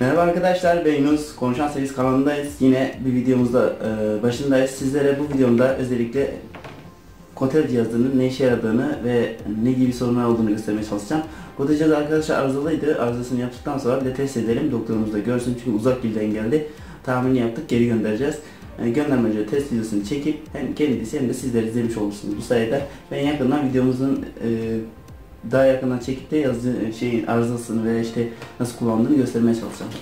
Merhaba arkadaşlar, ben Yunus. Konuşan Servis kanalındayız. Yine bir videomuzda başındayız. Sizlere bu videomda özellikle Kotel cihazının ne işe yaradığını ve ne gibi sorunlar olduğunu göstermeye çalışacağım. Kotel cihazı arkadaşlar arızalıydı. Arızasını yaptıktan sonra bir de test edelim. Doktorumuz da görsün çünkü uzak ilden geldi. Tahmini yaptık, geri göndereceğiz. Göndermeden önce test videosunu çekip hem kendisi hem de sizler izlemiş olursunuz. Bu sayede ben yakından videomuzun daha yakından çekip de şeyin arızasını ve işte nasıl kullandığını göstermeye çalışacağım.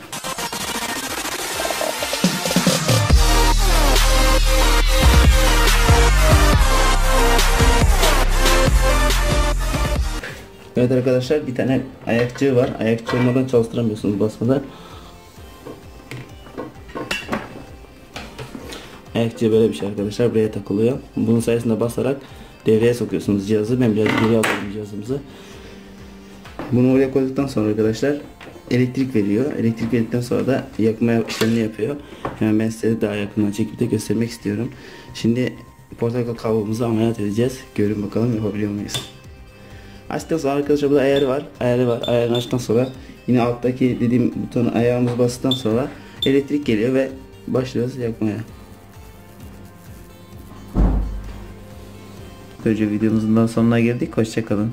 Evet arkadaşlar, bir tane ayakçığı var. Ayakçı olmadan çalıştıramıyorsunuz basmadan. Ayakçı böyle bir şey arkadaşlar, buraya takılıyor. Bunun sayesinde basarak devreye sokuyorsunuz cihazı. Ben biraz geri alıyorum cihazımızı. Bunu oraya koyduktan sonra arkadaşlar elektrik veriyor. Elektrik verdikten sonra da yakma işlemini yapıyor. Hemen ben size daha yakından çekip de göstermek istiyorum. Şimdi portakal kablomuzu ameliyat edeceğiz. Görün bakalım yapabiliyor muyuz? Açtıktan sonra arkadaşlar burada ayarı var. Ayarını açtıktan sonra yine alttaki dediğim butonu ayağımızı bastıktan sonra elektrik geliyor ve başlıyoruz yakmaya. Böylece videomuzun sonuna geldik. Hoşça kalın.